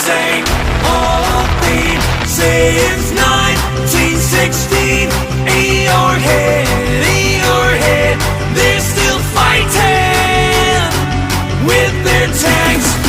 same old theme since 1916. Eeyore-head, they're still fighting with their tanks.